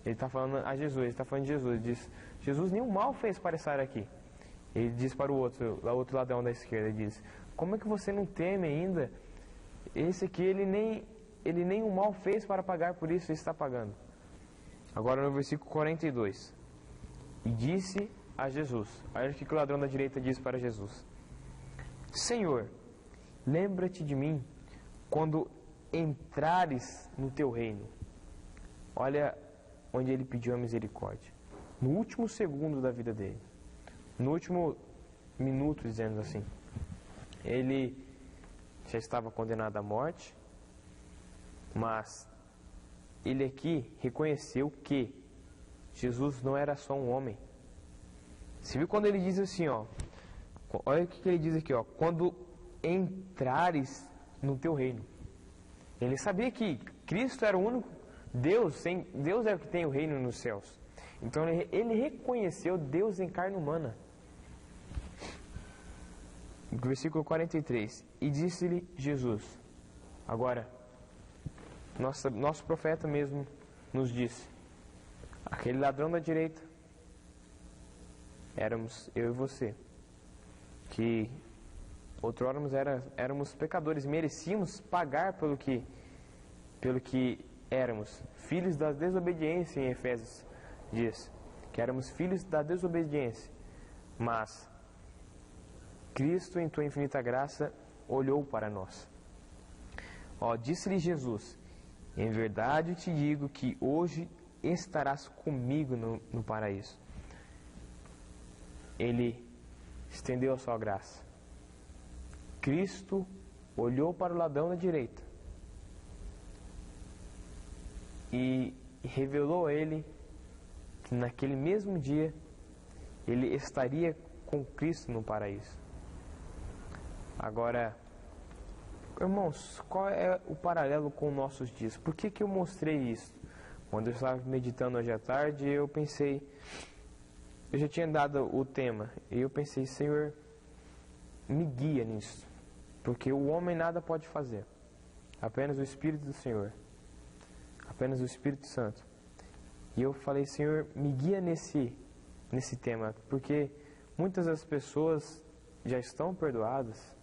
Ele está falando a Jesus, ele está falando de Jesus. Ele diz: Jesus nenhum mal fez para estar aqui. Ele diz para o outro ladrão da esquerda, ele diz: como é que você não teme ainda? Esse aqui, ele nem um mal fez para pagar por isso, ele está pagando. Agora no versículo 42. E disse a Jesus, olha o que o ladrão da direita diz para Jesus: Senhor, lembra-te de mim quando entrares no teu reino. Olha onde ele pediu a misericórdia. No último segundo da vida dele. No último minuto, dizendo assim. Ele já estava condenado à morte, mas ele aqui reconheceu que Jesus não era só um homem. Você viu quando ele diz assim, olha o que ele diz aqui, quando entrares no teu reino. Ele sabia que Cristo era o único Deus é o que tem o reino nos céus. Então ele reconheceu Deus em carne humana. Versículo 43. E disse-lhe Jesus. Agora, nosso profeta mesmo nos disse: aquele ladrão da direita éramos eu e você, que outrora éramos pecadores, merecíamos pagar pelo que éramos, filhos da desobediência. Em Efésios diz que éramos filhos da desobediência, mas Cristo, em tua infinita graça, olhou para nós. Disse-lhe Jesus: em verdade te digo que hoje estarás comigo no paraíso. Ele estendeu a sua graça. Cristo olhou para o ladrão da direita e revelou a ele que naquele mesmo dia ele estaria com Cristo no paraíso. Agora, irmãos, qual é o paralelo com nossos dias? Por que eu mostrei isso? Quando eu estava meditando hoje à tarde, eu pensei, eu já tinha dado o tema, e eu pensei: Senhor, me guia nisso, porque o homem nada pode fazer, apenas o Espírito do Senhor, apenas o Espírito Santo. E eu falei: Senhor, me guia nesse tema, porque muitas das pessoas já estão perdoadas.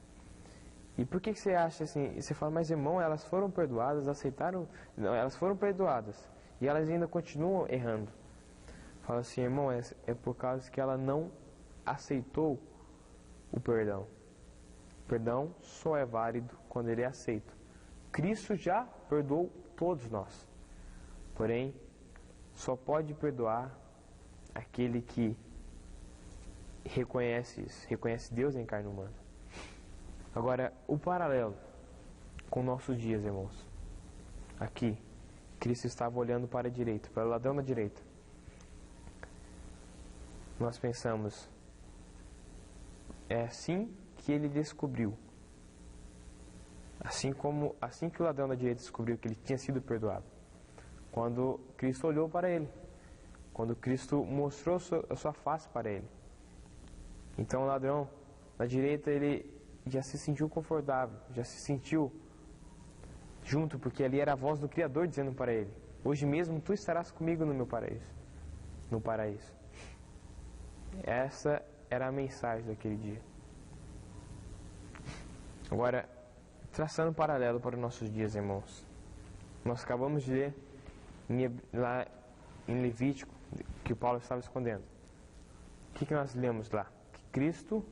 E por que você acha assim? Você fala: mas irmão, elas foram perdoadas, aceitaram? Não, elas foram perdoadas e elas ainda continuam errando. Fala assim: irmão, é por causa que ela não aceitou o perdão. O perdão só é válido quando ele é aceito. Cristo já perdoou todos nós. Porém, só pode perdoar aquele que reconhece isso, reconhece Deus em carne humana. Agora, o paralelo com nossos dias, irmãos. Aqui, Cristo estava olhando para a direita, para o ladrão da direita. Nós pensamos, é assim que ele descobriu. Assim que o ladrão da direita descobriu que ele tinha sido perdoado. Quando Cristo olhou para ele. Quando Cristo mostrou a sua face para ele. Então o ladrão da direita, ele já se sentiu confortável, já se sentiu junto, porque ali era a voz do Criador dizendo para ele: hoje mesmo tu estarás comigo no meu paraíso. No paraíso. Essa era a mensagem daquele dia. Agora, traçando um paralelo para os nossos dias, irmãos. Nós acabamos de ler lá em Levítico, que o Paulo estava escondendo. O que nós lemos lá? Que Cristo,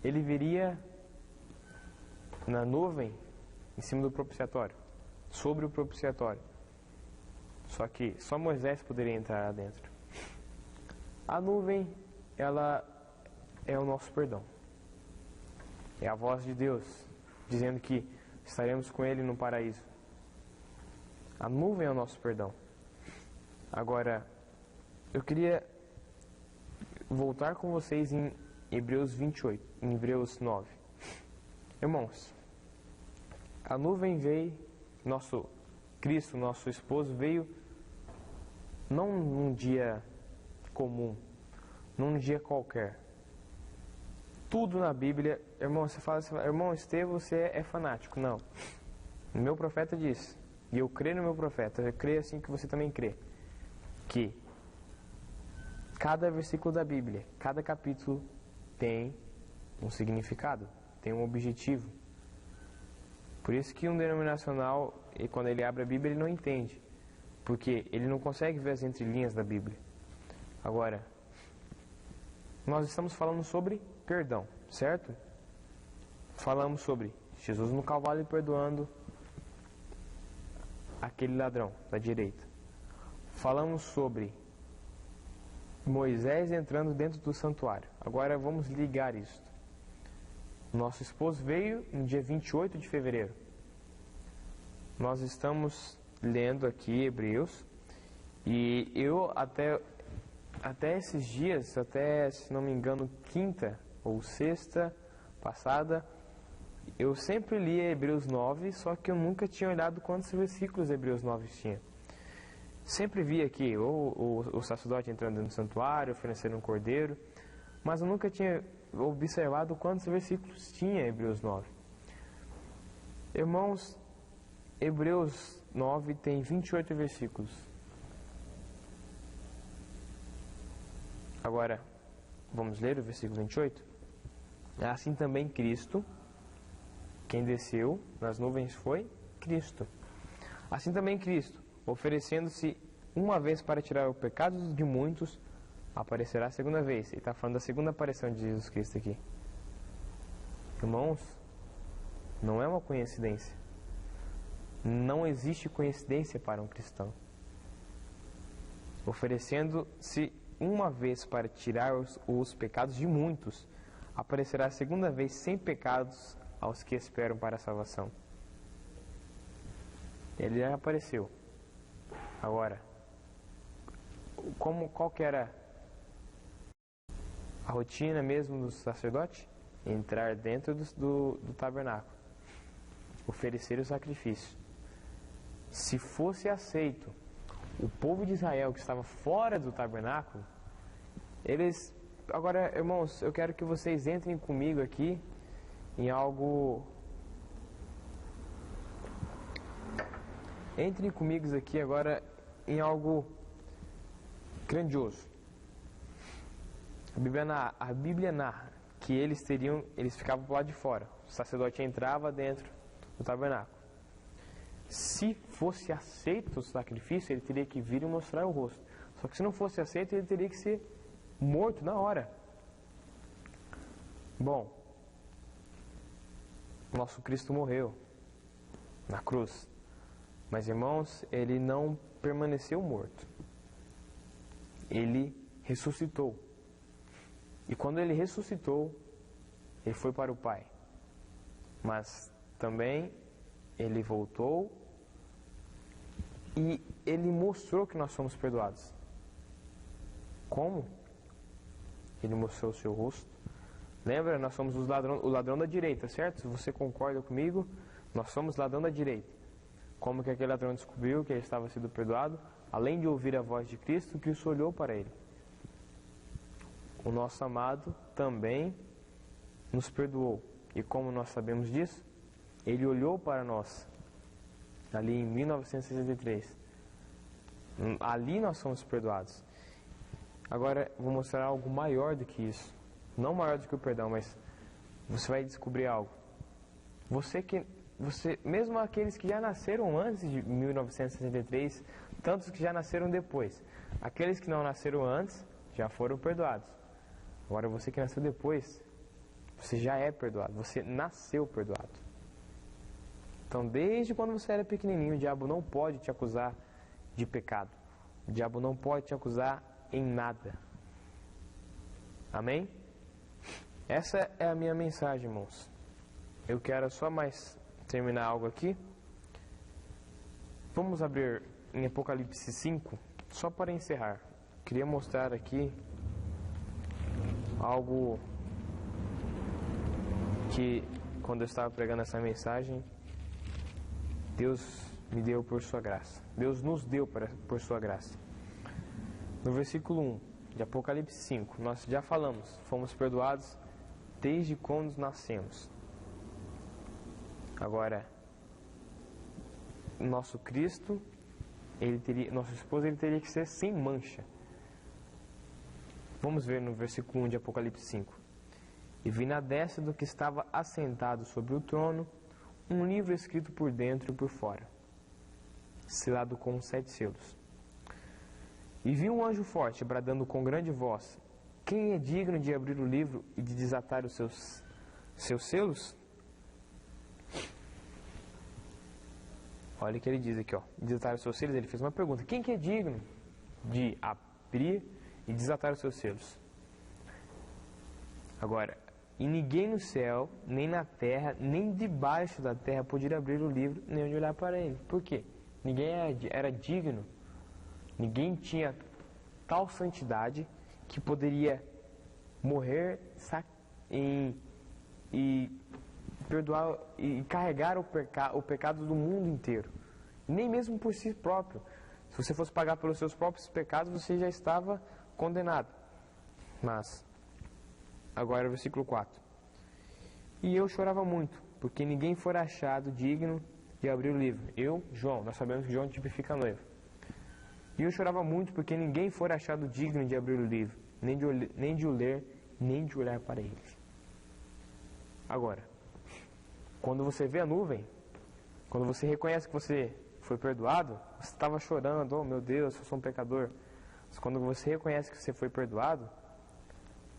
ele viria na nuvem em cima do propiciatório, sobre o propiciatório. Só que só Moisés poderia entrar lá dentro. A nuvem, ela é o nosso perdão. É a voz de Deus dizendo que estaremos com Ele no paraíso. A nuvem é o nosso perdão. Agora, eu queria voltar com vocês em Hebreus 28, em Hebreus 9. Irmãos, a nuvem veio, nosso Cristo, nosso esposo, veio não num dia comum, num dia qualquer. Tudo na Bíblia, irmão, você fala assim, irmão Estevão, você é fanático. Não. O meu profeta diz, e eu creio no meu profeta, eu creio assim que você também crê, que cada versículo da Bíblia, cada capítulo tem um significado, tem um objetivo. Por isso que um denominacional, quando ele abre a Bíblia, ele não entende, porque ele não consegue ver as entrelinhas da Bíblia. Agora, nós estamos falando sobre perdão, certo? Falamos sobre Jesus no Calvário perdoando aquele ladrão da direita. Falamos sobre Moisés entrando dentro do santuário. Agora vamos ligar isso. Nosso esposo veio no dia 28 de fevereiro. Nós estamos lendo aqui Hebreus. E eu até esses dias, até se não me engano, quinta ou sexta passada, eu sempre lia Hebreus 9, só que eu nunca tinha olhado quantos versículos Hebreus 9 tinha. Sempre vi aqui o sacerdote entrando no santuário, oferecendo um cordeiro, mas eu nunca tinha observado quantos versículos tinha Hebreus 9. Irmãos, Hebreus 9 tem 28 versículos. Agora, vamos ler o versículo 28? Assim também Cristo, quem desceu nas nuvens foi Cristo. Assim também Cristo, oferecendo-se uma vez para tirar o pecado de muitos, aparecerá a segunda vez. Ele está falando da segunda aparição de Jesus Cristo aqui. Irmãos, não é uma coincidência. Não existe coincidência para um cristão. Oferecendo-se uma vez para tirar os pecados de muitos, aparecerá a segunda vez sem pecados aos que esperam para a salvação. Ele já apareceu. Agora, qual que era a rotina mesmo do sacerdote? Entrar dentro do tabernáculo, oferecer o sacrifício. Se fosse aceito o povo de Israel que estava fora do tabernáculo, eles... Agora, irmãos, eu quero que vocês entrem comigo aqui em algo... Entrem comigo aqui agora em algo grandioso. A Bíblia narra que eles ficavam do lado de fora. O sacerdote entrava dentro do tabernáculo. Se fosse aceito o sacrifício, ele teria que vir e mostrar o rosto. Só que se não fosse aceito, ele teria que ser morto na hora. Bom, nosso Cristo morreu na cruz. Mas, irmãos, ele não permaneceu morto. Ele ressuscitou. E quando ele ressuscitou, ele foi para o Pai. Mas também ele voltou e ele mostrou que nós somos perdoados. Como? Ele mostrou o seu rosto. Lembra? Nós somos o ladrão da direita, certo? Se você concorda comigo, nós somos ladrão da direita. Como que aquele ladrão descobriu que ele estava sendo perdoado? Além de ouvir a voz de Cristo, Cristo olhou para ele. O nosso amado também nos perdoou. E como nós sabemos disso? Ele olhou para nós, ali em 1963. Ali nós somos perdoados. Agora, vou mostrar algo maior do que isso. Não maior do que o perdão, mas você vai descobrir algo. Você, mesmo aqueles que já nasceram antes de 1963, tantos que já nasceram depois, aqueles que não nasceram antes já foram perdoados. Agora, você que nasceu depois, você já é perdoado. Você nasceu perdoado. Então, desde quando você era pequenininho, o diabo não pode te acusar de pecado. O diabo não pode te acusar em nada. Amém? Essa é a minha mensagem, irmãos. Eu quero só mais terminar algo aqui. Vamos abrir em Apocalipse 5, só para encerrar. Queria mostrar aqui algo que, quando eu estava pregando essa mensagem, Deus me deu por sua graça. Deus nos deu por sua graça. No versículo 1 de Apocalipse 5, nós já falamos, fomos perdoados desde quando nascemos. Agora, nosso Cristo, nosso esposo, ele teria que ser sem mancha. Vamos ver no versículo 1 de Apocalipse 5. E vi na destra do que estava assentado sobre o trono um livro escrito por dentro e por fora, selado com 7 selos. E vi um anjo forte bradando com grande voz: quem é digno de abrir o livro e de desatar os seus selos? Olha o que ele diz aqui, ó. Desatar os seus selos, ele fez uma pergunta: quem que é digno de abrir e desatar os seus selos? Agora, e ninguém no céu, nem na terra, nem debaixo da terra podia abrir o livro, nem de olhar para ele. Por quê? Ninguém era digno. Ninguém tinha tal santidade que poderia morrer e perdoar e carregar o pecado do mundo inteiro. Nem mesmo por si próprio. Se você fosse pagar pelos seus próprios pecados, você já estava condenado. Mas, agora o versículo 4. E eu chorava muito, porque ninguém fora achado digno de abrir o livro. Eu, João, nós sabemos que João tipifica a noiva. E eu chorava muito, porque ninguém fora achado digno de abrir o livro, nem de o ler, nem de olhar para ele. Agora, quando você vê a nuvem, quando você reconhece que você foi perdoado, você estava chorando: oh meu Deus, eu sou um pecador. Mas quando você reconhece que você foi perdoado,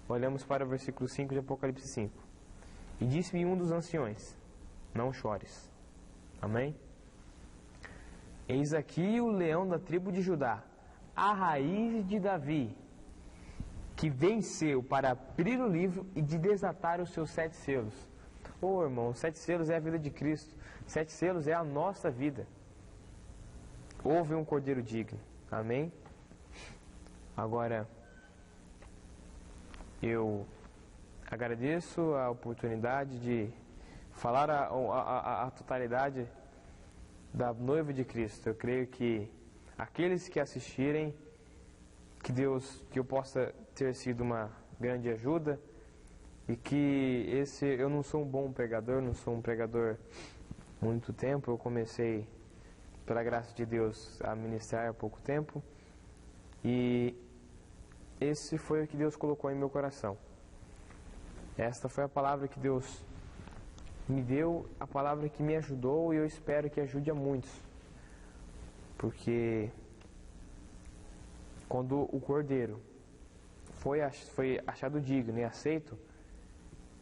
olhamos para o versículo 5 de Apocalipse 5. E disse-me um dos anciões: não chores. Amém? Eis aqui o leão da tribo de Judá, a raiz de Davi, que venceu para abrir o livro e de desatar os seus 7 selos. Oh, irmão, 7 selos é a vida de Cristo. 7 selos é a nossa vida. Houve um cordeiro digno. Amém? Agora, eu agradeço a oportunidade de falar a totalidade da noiva de Cristo. Eu creio que aqueles que assistirem, que eu possa ter sido uma grande ajuda, e que eu não sou um bom pregador, não sou um pregador muito tempo. Eu comecei, pela graça de Deus, a ministrar há pouco tempo, e esse foi o que Deus colocou em meu coração. Esta foi a palavra que Deus me deu, a palavra que me ajudou, e eu espero que ajude a muitos. Porque quando o cordeiro foi achado digno e aceito,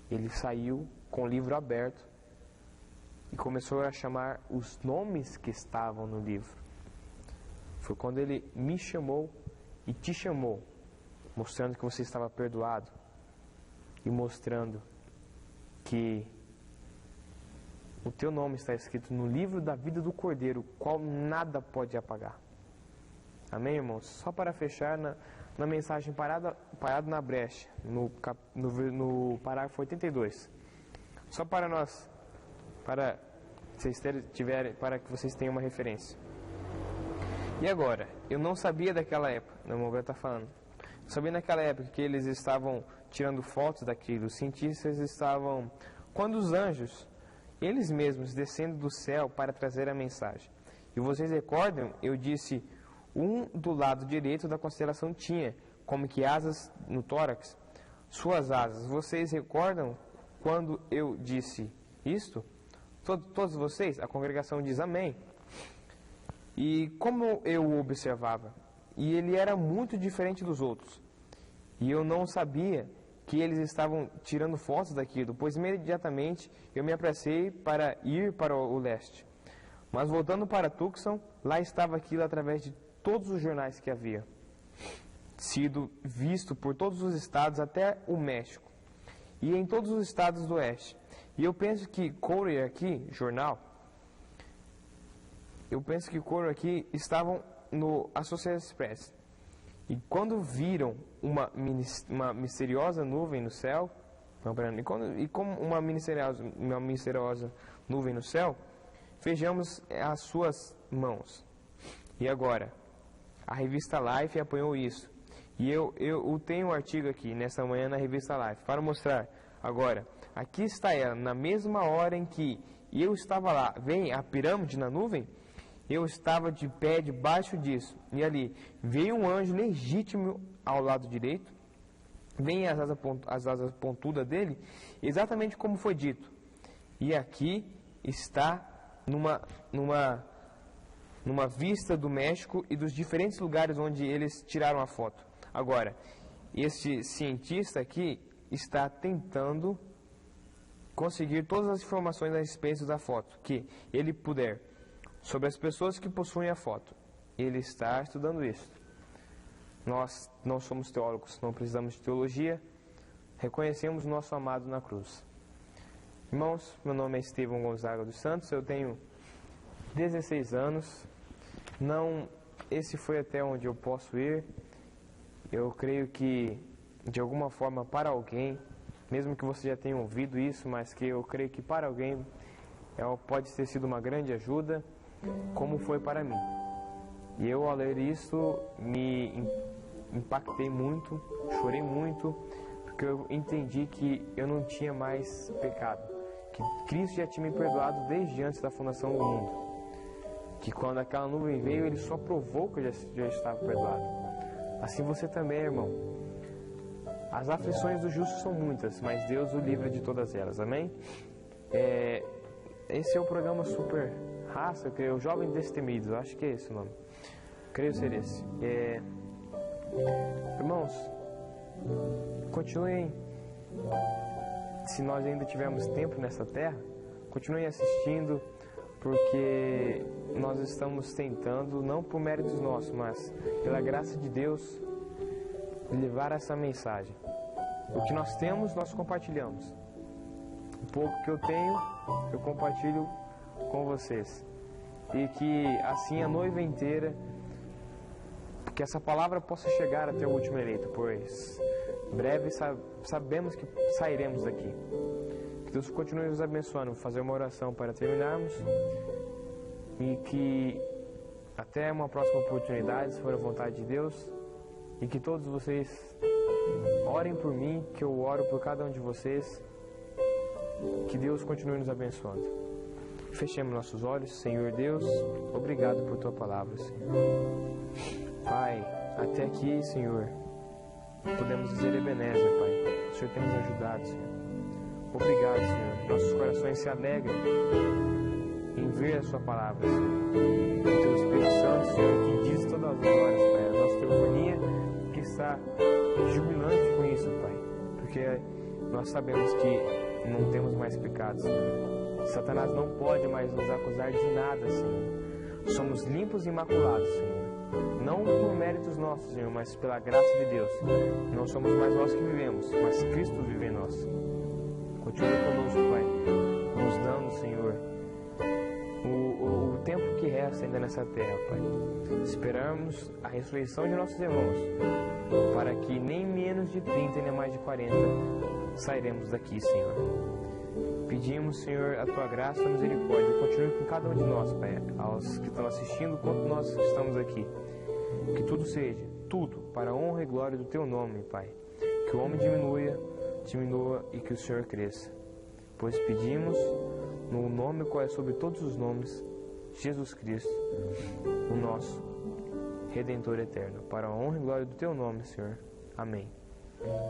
ele saiu com o livro aberto e começou a chamar os nomes que estavam no livro. Foi quando ele me chamou e te chamou, mostrando que você estava perdoado, e mostrando que o teu nome está escrito no livro da vida do Cordeiro, qual nada pode apagar. Amém, irmãos? Só para fechar na mensagem parado na brecha, no parágrafo 82. Só para nós, para que vocês tenham uma referência. E agora, eu não sabia daquela época, o irmão está falando, eu sabia naquela época que eles estavam tirando fotos daquilo, os cientistas estavam, quando os anjos, eles mesmos descendo do céu para trazer a mensagem. E vocês recordam, eu disse, um do lado direito da constelação tinha, como que asas no tórax, suas asas. Vocês recordam quando eu disse isto? Todos vocês? A congregação diz amém. E como eu o observava, e ele era muito diferente dos outros, e eu não sabia que eles estavam tirando fotos daquilo, pois imediatamente eu me apressei para ir para o leste. Mas voltando para Tucson, lá estava aquilo através de todos os jornais que havia sido visto por todos os estados até o México, e em todos os estados do oeste. E eu penso que Courier aqui, jornal, estavam no Associated Press. E quando viram uma misteriosa nuvem no céu, e como uma misteriosa nuvem no céu, vejamos as suas mãos. E agora, a revista Life apanhou isso. E eu tenho um artigo aqui, nessa manhã, na revista Life, para mostrar. Agora, aqui está ela, na mesma hora em que eu estava lá. Vem a pirâmide na nuvem? Eu estava de pé debaixo disso. E ali veio um anjo legítimo ao lado direito. Vem as asas pontudas dele, exatamente como foi dito. E aqui está numa vista do México e dos diferentes lugares onde eles tiraram a foto. Agora, este cientista aqui está tentando conseguir todas as informações a respeito da foto que ele puder sobre as pessoas que possuem a foto. Ele está estudando isso. Nós não somos teólogos, não precisamos de teologia. Reconhecemos nosso amado na cruz. Irmãos, meu nome é Estevão Gonzaga dos Santos, eu tenho 16 anos. Esse foi até onde eu posso ir. Eu creio que, de alguma forma, para alguém, mesmo que você já tenha ouvido isso, mas que eu creio que para alguém pode ter sido uma grande ajuda, como foi para mim. E eu, ao ler isso, me impactei muito, chorei muito, porque eu entendi que eu não tinha mais pecado, que Cristo já tinha me perdoado desde antes da fundação do mundo, que quando aquela nuvem veio, Ele só provou que eu já estava perdoado. Assim você também, irmão. As aflições do justo são muitas, mas Deus o livra de todas elas, amém? Esse é o programa Super Raça, eu creio, Jovens Destemidos, eu acho que é esse o nome. Creio ser esse. Irmãos, continuem, se nós ainda tivermos tempo nessa terra, continuem assistindo, porque nós estamos tentando, não por méritos nossos, mas pela graça de Deus, levar essa mensagem. O que nós temos, nós compartilhamos. O pouco que eu tenho, eu compartilho com vocês. E que assim a noiva inteira, que essa palavra possa chegar até o último eleito, pois breve sabemos que sairemos daqui. Que Deus continue nos abençoando. Vou fazer uma oração para terminarmos. E que até uma próxima oportunidade, se for a vontade de Deus. E que todos vocês orem por mim, que eu oro por cada um de vocês. Que Deus continue nos abençoando. Fechemos nossos olhos. Senhor Deus, obrigado por Tua palavra, Senhor. Pai, até aqui, Senhor, podemos dizer Ebenezer, Pai. O Senhor tem nos ajudado, Senhor. Obrigado, Senhor. Nossos corações se alegram em ver a Sua palavra, Senhor. O Teu Espírito Santo, Senhor, que diz todas as horas, Pai. A nossa teofonia que está jubilante com isso, Pai. Porque nós sabemos que não temos mais pecados, Senhor. Satanás não pode mais nos acusar de nada, Senhor. somos limpos e imaculados, Senhor. Não por méritos nossos, Senhor, mas pela graça de Deus. Não somos mais nós que vivemos, mas Cristo vive em nós. Continue conosco, Pai, nos dando, Senhor, o tempo que resta ainda nessa terra, Pai. Esperamos a ressurreição de nossos irmãos, para que nem menos de 30, nem mais de 40 sairemos daqui, Senhor. Pedimos, Senhor, a Tua graça e a misericórdia. Continue com cada um de nós, Pai, aos que estão assistindo, quanto nós estamos aqui. Que tudo seja, tudo, para a honra e glória do Teu nome, Pai. Que o homem diminua e que o Senhor cresça. Pois pedimos no nome qual é sobre todos os nomes, Jesus Cristo, o nosso Redentor eterno. Para a honra e glória do Teu nome, Senhor. Amém.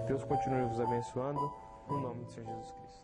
Deus continue vos abençoando, no nome do Senhor Jesus Cristo.